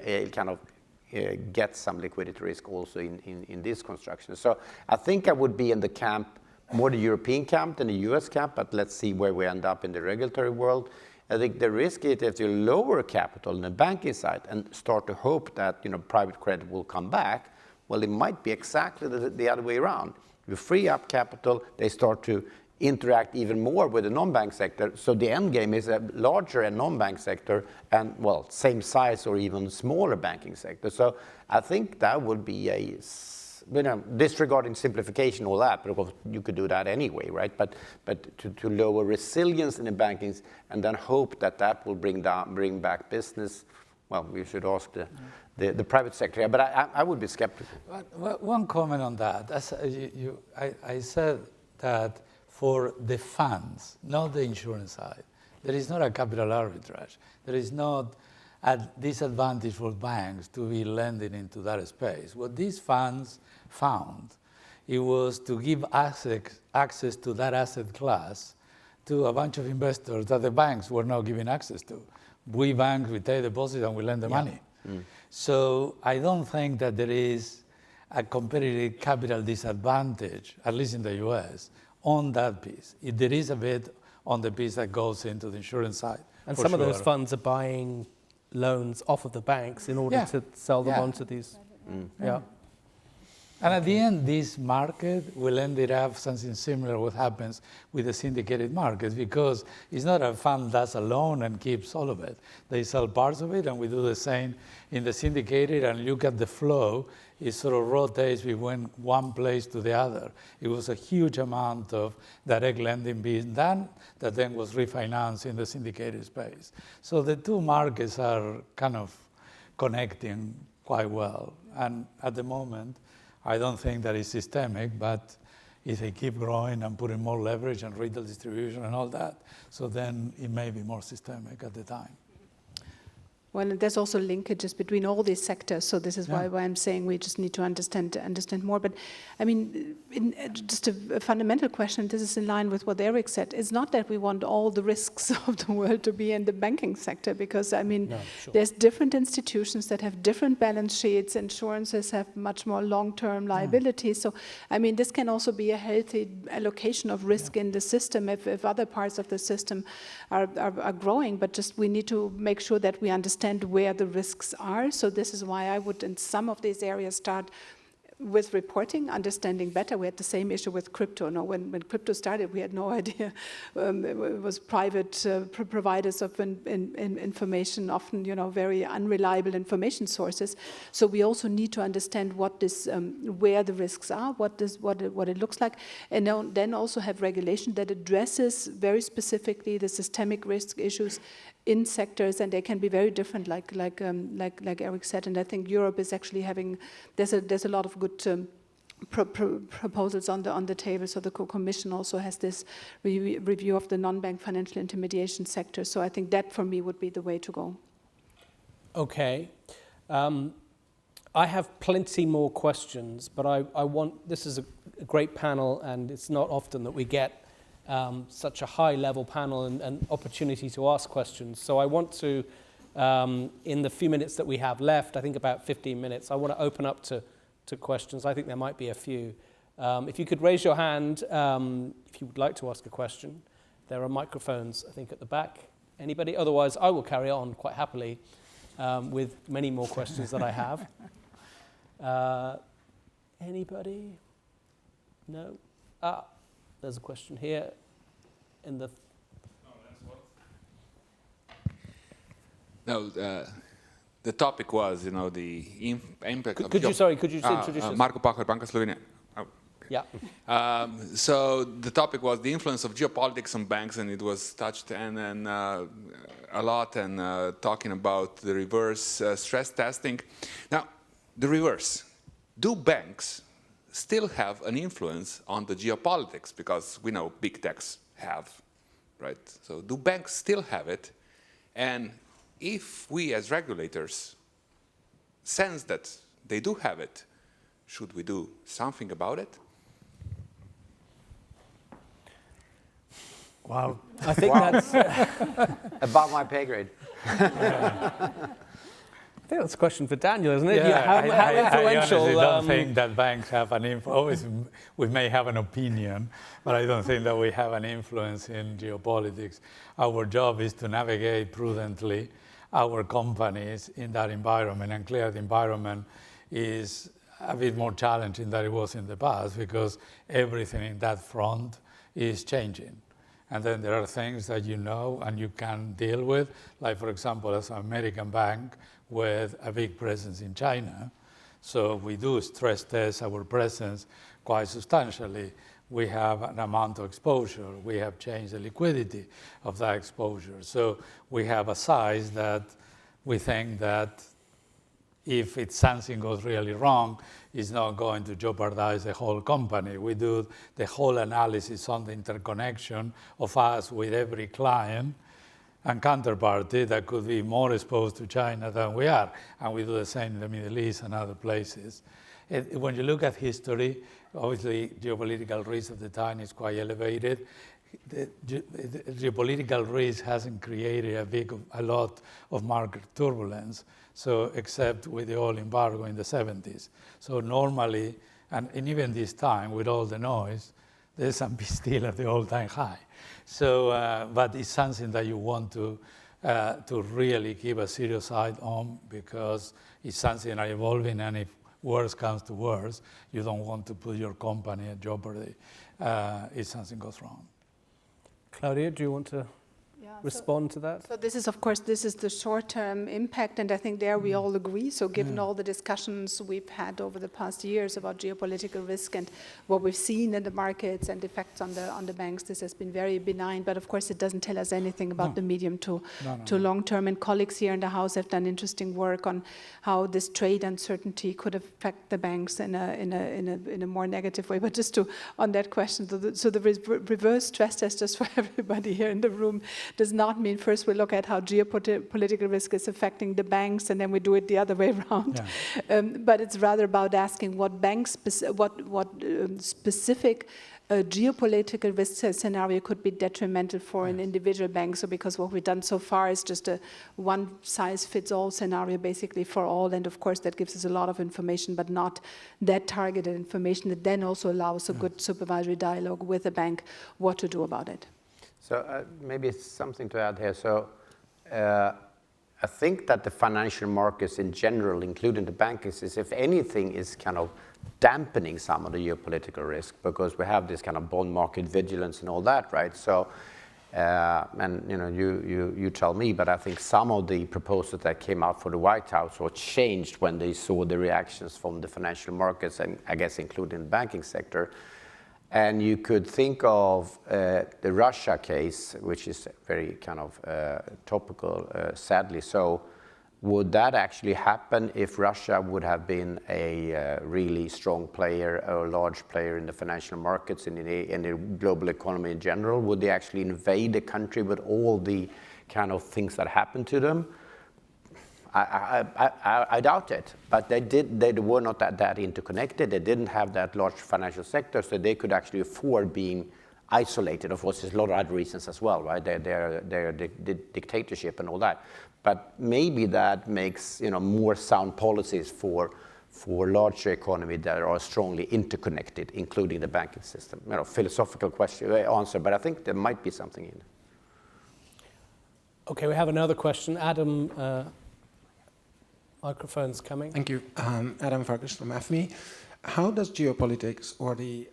get some liquidity risk also in this construction. So I think I would be in the camp, more the European camp than the US camp, but let's see where we end up in the regulatory world. I think the risk is if you lower capital in the banking side and start to hope that private credit will come back, well, it might be exactly the other way around. You free up capital, they start to interact even more with the non-bank sector. So the end game is a larger and non-bank sector and, well, same size or even smaller banking sector. So I think that would be disregarding simplification, all that, but of course you could do that anyway, right? But to lower resilience in the bankings and then hope that will bring back business, well, we should ask the private sector. But I would be skeptical. One comment on that. I said that for the funds, not the insurance side, there is not a capital arbitrage. There is not a disadvantage for banks to be lending into that space. What these funds found, it was to give access to that asset class to a bunch of investors that the banks were not giving access to. We banks, we take deposits and we lend the money. So I don't think that there is a competitive capital disadvantage, at least in the US, on that piece. There is a bit on the piece that goes into the insurance side. And some of those funds are buying loans off of the banks in order to sell them onto these. And at the end, this market will end up something similar what happens with the syndicated markets, because it's not a fund that's a loan and keeps all of it. They sell parts of it, and we do the same in the syndicated, and look at the flow. It sort of rotates between one place to the other. It was a huge amount of direct lending being done that then was refinanced in the syndicated space. So the two markets are kind of connecting quite well. And at the moment, I don't think that is systemic, but if they keep growing and putting more leverage and retail distribution and all that, so then it may be more systemic at the time. Well, there's also linkages between all these sectors, so this is why I'm saying we just need to understand more. But I mean, just a fundamental question, this is in line with what Erik said, it's not that we want all the risks of the world to be in the banking sector, because I mean, there's different institutions that have different balance sheets, insurances have much more long-term liabilities. So I mean, this can also be a healthy allocation of risk in the system if other parts of the system are growing, but just we need to make sure that we understand where the risks are. So this is why I would, in some of these areas, start with reporting, understanding better. We had the same issue with crypto. No, when crypto started, we had no idea. It was private providers of information, often very unreliable information sources. So we also need to understand what this, where the risks are, what it looks like, and then also have regulation that addresses very specifically the systemic risk issues in sectors, and they can be very different, like Erik said. And I think Europe is actually having there's a lot of good proposals on the table. So the Commission also has this review of the non-bank financial intermediation sector. So I think that for me would be the way to go. Okay, I have plenty more questions, but I want, this is a great panel, and it's not often that we get such a high-level panel and opportunity to ask questions. So I want to, in the few minutes that we have left, I think about 15 minutes, I want to open up to questions. I think there might be a few. If you could raise your hand if you would like to ask a question. There are microphones, I think, at the back. Anybody? Otherwise, I will carry on quite happily with many more questions that I have. Anybody? No? There's a question here in the... No, the topic was, the impact of... Could you introduce yourself? Marko Pahor, Banka Slovenia. Oh. Yeah. So the topic was the influence of geopolitics on banks, and it was touched and a lot, and talking about the reverse stress testing. Now, the reverse. Do banks still have an influence on the geopolitics? Because we know big techs have, right? So do banks still have it? And if we as regulators sense that they do have it, should we do something about it? Wow. I think that's... About my pay grade. I think that's a question for Daniel, isn't it? Yeah, how influential... I honestly don't think that banks have an influence. We may have an opinion, but I don't think that we have an influence in geopolitics. Our job is to navigate prudently our companies in that environment, and clearly the environment is a bit more challenging than it was in the past, because everything in that front is changing. And then there are things that you know and you can deal with, like, for example, as an American bank with a big presence in China. So we do stress test our presence quite substantially. We have an amount of exposure. We have changed the liquidity of that exposure. So we have a size that we think that if something goes really wrong, it's not going to jeopardize the whole company. We do the whole analysis on the interconnection of us with every client and counterparty that could be more exposed to China than we are. And we do the same in the Middle East and other places. When you look at history, obviously geopolitical risk at the time is quite elevated. The geopolitical risk hasn't created a lot of market turbulence, so except with the oil embargo in the 70s. So normally, and even this time, with all the noise, the S&P still at the all-time high. So, but it's something that you want to really keep a serious eye on, because it's something that is evolving, and if worse comes to worse, you don't want to put your company at jeopardy if something goes wrong. Claudia, do you want to respond to that? So this is, of course, this is the short-term impact, and I think there we all agree. So given all the discussions we've had over the past years about geopolitical risk and what we've seen in the markets and effects on the banks, this has been very benign. But of course, it doesn't tell us anything about the medium to long-term. And colleagues here in the House have done interesting work on how this trade uncertainty could affect the banks in a more negative way. But just to on that question, so the reverse stress test, just for everybody here in the room, does not mean first we look at how geopolitical risk is affecting the banks and then we do it the other way around. Yeah. But it's rather about asking what specific geopolitical risk scenario could be detrimental for an individual bank. So because what we've done so far is just a one-size-fits-all scenario basically for all, and of course that gives us a lot of information, but not that targeted information that then also allows a good supervisory dialogue with the bank what to do about it. So maybe something to add here. So I think that the financial markets in general, including the bankers, is, if anything, is kind of dampening some of the geopolitical risk, because we have this kind of bond market vigilance and all that, right? So, and you tell me, but I think some of the proposals that came out for the White House were changed when they saw the reactions from the financial markets, and I guess including the banking sector. And you could think of the Russia case, which is very kind of topical, sadly. So would that actually happen if Russia would have been a really strong player or a large player in the financial markets and in the global economy in general? Would they actually invade the country with all the kind of things that happened to them? I doubt it, but they were not that interconnected. They didn't have that large financial sector, so they could actually afford being isolated. Of course, there's a lot of other reasons as well, right? They're dictatorship and all that. But maybe that makes more sound policies for larger economy that are strongly interconnected, including the banking system. Philosophical question answer, but I think there might be something in it. Okay, we have another question. Adam, microphone's coming. Thank you. Adam Farkas from AFME. How does geopolitics or the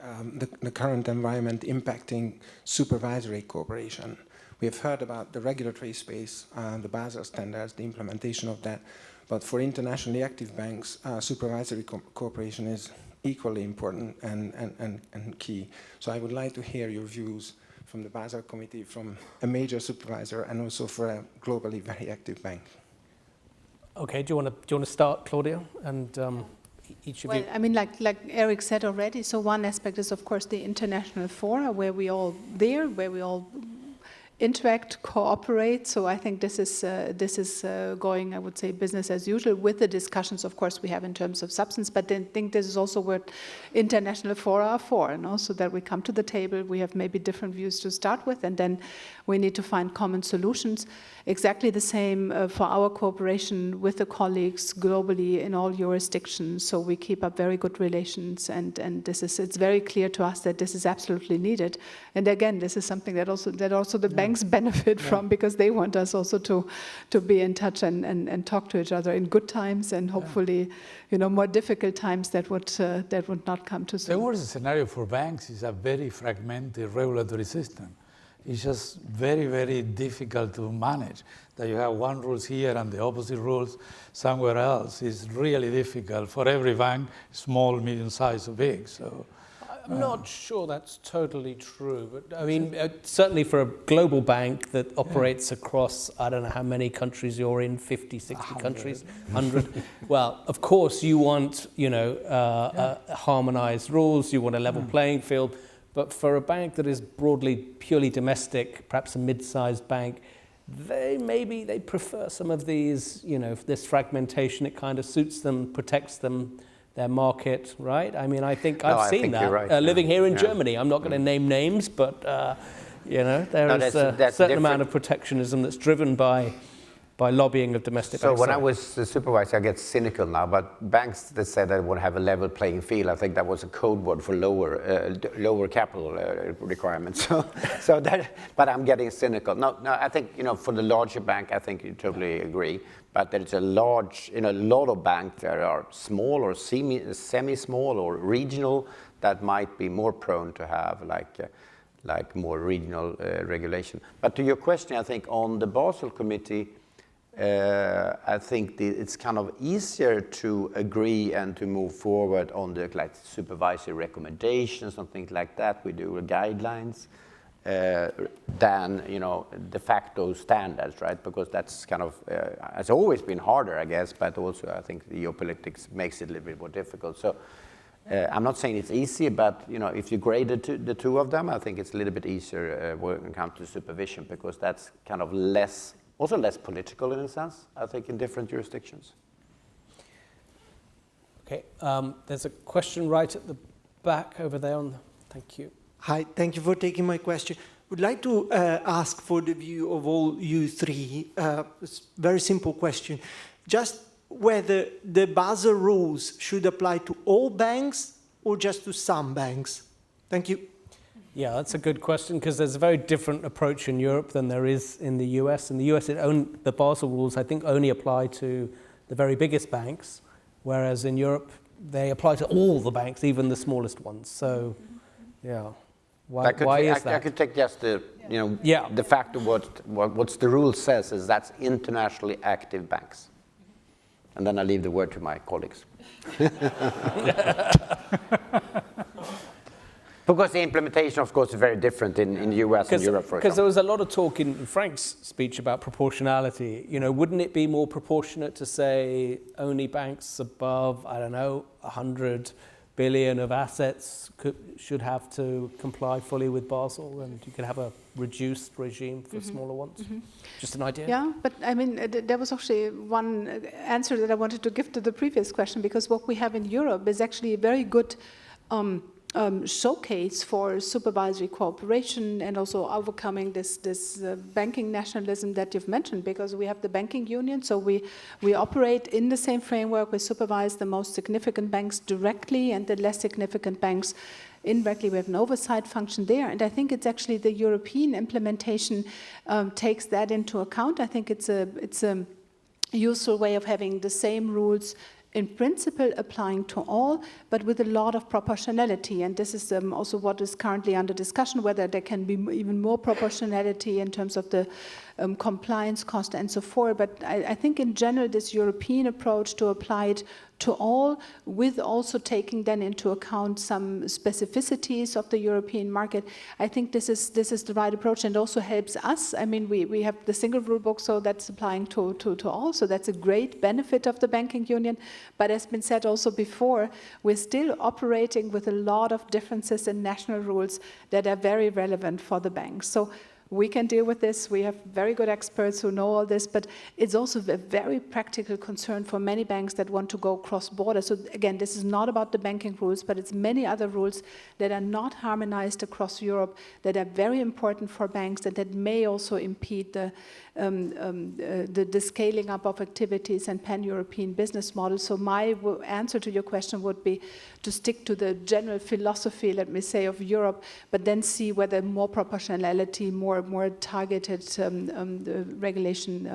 current environment impacting supervisory cooperation? We have heard about the regulatory space, the Basel standards, the implementation of that, but for internationally active banks, supervisory cooperation is equally important and key. So I would like to hear your views from the Basel Committee, from a major supervisor, and also for a globally very active bank. Okay, do you want to start, Claudia, and each of you? Well, I mean, like Erik said already. So one aspect is, of course, the international fora where we all interact, cooperate. So I think this is going, I would say, business as usual with the discussions, of course, we have in terms of substance. But then I think this is also what international fora are for, so that we come to the table, we have maybe different views to start with, and then we need to find common solutions. Exactly the same for our cooperation with the colleagues globally in all jurisdictions. So we keep up very good relations, and it's very clear to us that this is absolutely needed. And again, this is something that also the banks benefit from, because they want us also to be in touch and talk to each other in good times, and hopefully, more difficult times that would not come too soon. The worst scenario for banks is a very fragmented regulatory system. It's just very, very difficult to manage. That you have one rules here and the opposite rules somewhere else. It's really difficult for every bank, small, medium-sized, or big. So I'm not sure that's totally true, but I mean, certainly for a global bank that operates across, I don't know how many countries you're in, 50, 60 100. Countries, 100. Well, of course you want, harmonized rules, you want a level playing field. But for a bank that is broadly purely domestic, perhaps a mid-sized bank, they prefer some of these, this fragmentation. It kind of suits them, protects them, their market, right? I mean, I think I've seen that. Right, living here in Germany, I'm not going to name names, but there is a certain amount of protectionism that's driven by lobbying of domestic banks. So when I was the supervisor, I get cynical now, but banks that said they would have a level playing field, I think that was a code word for lower capital requirements. So that, but I'm getting cynical. No, I think, for the larger bank, I think you totally agree. But there's a lot of banks that are small or semi-small or regional that might be more prone to have like more regional regulation. But to your question, I think on the Basel Committee, I think it's kind of easier to agree and to move forward on the supervisory recommendations and things like that. We do guidelines than de facto standards, right? Because that's kind of has always been harder, I guess. But also, I think the geopolitics makes it a little bit more difficult. So I'm not saying it's easy, but if you grade the two of them, I think it's a little bit easier when it comes to supervision, because that's kind of less political in a sense, I think, in different jurisdictions. Okay, there's a question right at the back over there. Thank you. Hi, thank you for taking my question. Would like to ask for the view of all you three. It's a very simple question. Just whether the Basel rules should apply to all banks or just to some banks. Thank you. Yeah, that's a good question, because there's a very different approach in Europe than there is in the US. In the US, the Basel rules, I think, only apply to the very biggest banks, whereas in Europe, they apply to all the banks, even the smallest ones. So, yeah. Why is that? I could take just the, Yeah. the fact of what the rule says is that's internationally active banks. And then I leave the word to my colleagues. Because the implementation, of course, is very different in the US and Europe, for example. Because there was a lot of talk in Frank's speech about proportionality. Wouldn't it be more proportionate to say only banks above, I don't know, 100 billion of assets should have to comply fully with Basel, and you could have a reduced regime for smaller ones? Just an idea? Yeah, but I mean, there was actually one answer that I wanted to give to the previous question, because what we have in Europe is actually a very good showcase for supervisory cooperation and also overcoming this banking nationalism that you've mentioned, because we have the banking union, so we operate in the same framework. We supervise the most significant banks directly, and the less significant banks indirectly. We have an oversight function there, and I think it's actually the European implementation takes that into account. I think it's a useful way of having the same rules in principle applying to all, but with a lot of proportionality. And this is also what is currently under discussion, whether there can be even more proportionality in terms of the compliance cost and so forth. But I think in general, this European approach to apply it to all, with also taking then into account some specificities of the European market, I think this is the right approach, and also helps us. I mean, we have the single rule book, so that's applying to all, so that's a great benefit of the banking union. But as been said also before, we're still operating with a lot of differences in national rules that are very relevant for the banks. So we can deal with this. We have very good experts who know all this, but it's also a very practical concern for many banks that want to go cross-border. So again, this is not about the banking rules, but it's many other rules that are not harmonized across Europe that are very important for banks, and that may also impede the scaling up of activities and pan-European business models. So my answer to your question would be to stick to the general philosophy, let me say, of Europe, but then see whether more proportionality, more targeted regulation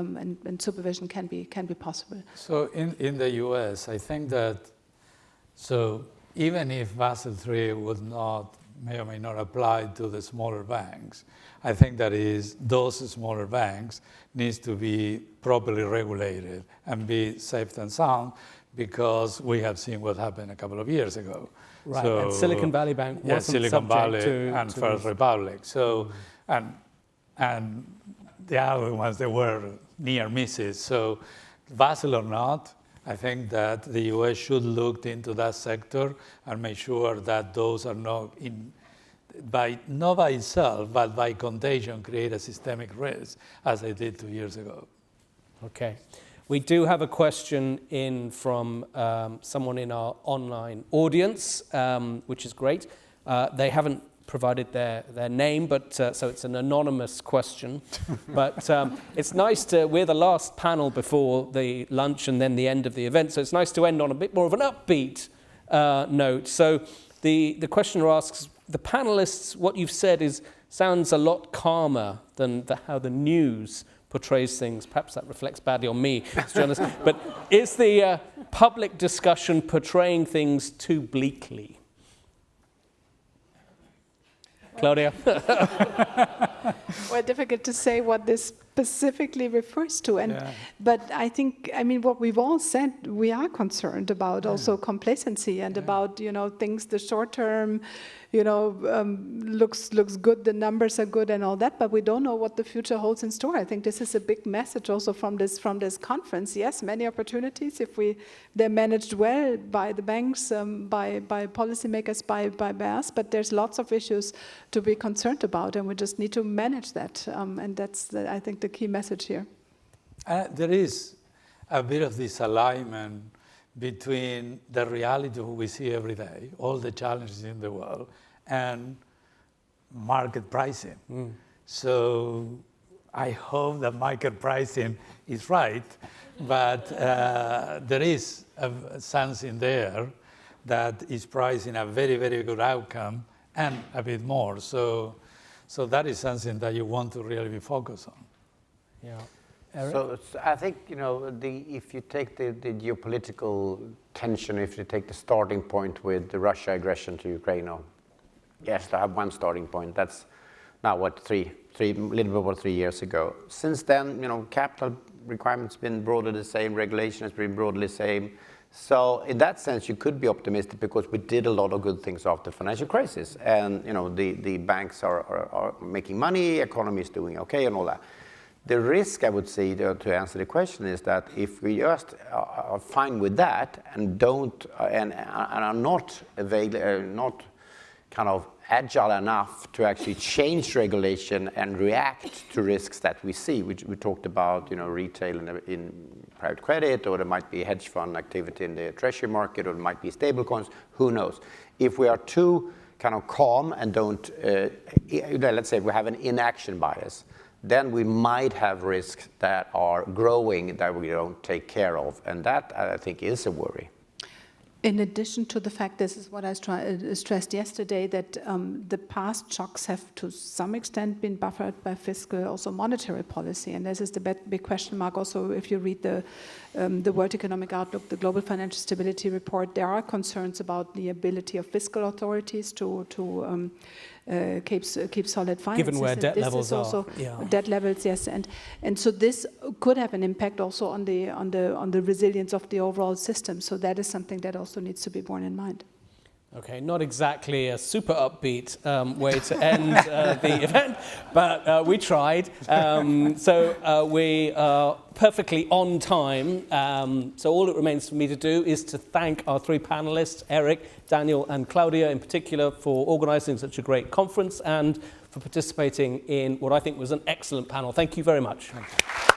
and supervision can be possible. So in the US, I think that, so even if Basel III may or may not apply to the smaller banks, I think that those smaller banks needs to be properly regulated and be safe and sound, because we have seen what happened a couple of years ago. Right, so, and Silicon Valley Bank wasn't Silicon Valley to and First Republic. So, and the other ones, they were near misses. So Basel or not, I think that the US should look into that sector and make sure that those are not not by itself, but by contagion, create a systemic risk, as they did 2 years ago. Okay. We do have a question in from someone in our online audience, which is great. They haven't provided their name, but so it's an anonymous question. But it's nice we're the last panel before the lunch and then the end of the event, so it's nice to end on a bit more of an upbeat note. So the questioner asks, the panelists, what you've said sounds a lot calmer than how the news portrays things. Perhaps that reflects badly on me as a journalist. But is the public discussion portraying things too bleakly? Claudia? Well, difficult to say what this specifically refers to. But I think, what we've all said, we are concerned about also complacency and about, things, the short term, looks good, the numbers are good and all that, but we don't know what the future holds in store. I think this is a big message also from this conference. Yes, many opportunities if they're managed well by the banks, by policymakers, by us, but there's lots of issues to be concerned about, and we just need to manage that. And that's, I think, the key message here. There is a bit of this alignment between the reality we see every day, all the challenges in the world, and market pricing. So I hope that market pricing is right, but there is a sense in there that is pricing a very, very good outcome and a bit more. So that is something that you want to really be focused on. Yeah. Erik? So I think, if you take the geopolitical tension, if you take the starting point with the Russia aggression to Ukraine, yes, I have one starting point. That's now what, a little bit over 3 years ago. Since then, capital requirements been broadly the same, regulation has been broadly the same. So in that sense, you could be optimistic because we did a lot of good things after the financial crisis, and the banks are making money, economy is doing okay, and all that. The risk, I would say, to answer the question, is that if we just are fine with that and are not kind of agile enough to actually change regulation and react to risks that we see, which we talked about, retail in private credit, or there might be hedge fund activity in the treasury market, or there might be stable coins, who knows? If we are too kind of calm and don't, let's say we have an inaction bias, then we might have risks that are growing that we don't take care of. And that, I think, is a worry. In addition to the fact, this is what I stressed yesterday, that the past shocks have to some extent been buffered by fiscal, also monetary policy. And this is the big question mark. Also, if you read the World Economic Outlook, the Global Financial Stability Report, there are concerns about the ability of fiscal authorities to keep solid finances. Given where debt levels are. Debt levels, yes, and so this could have an impact also on the resilience of the overall system. So that is something that also needs to be borne in mind. Okay, not exactly a super upbeat way to end the event, but we tried. So we are perfectly on time. So all it remains for me to do is to thank our three panelists, Erik, Daniel and Claudia in particular, for organising such a great conference and for participating in what I think was an excellent panel. Thank you very much. Thank you.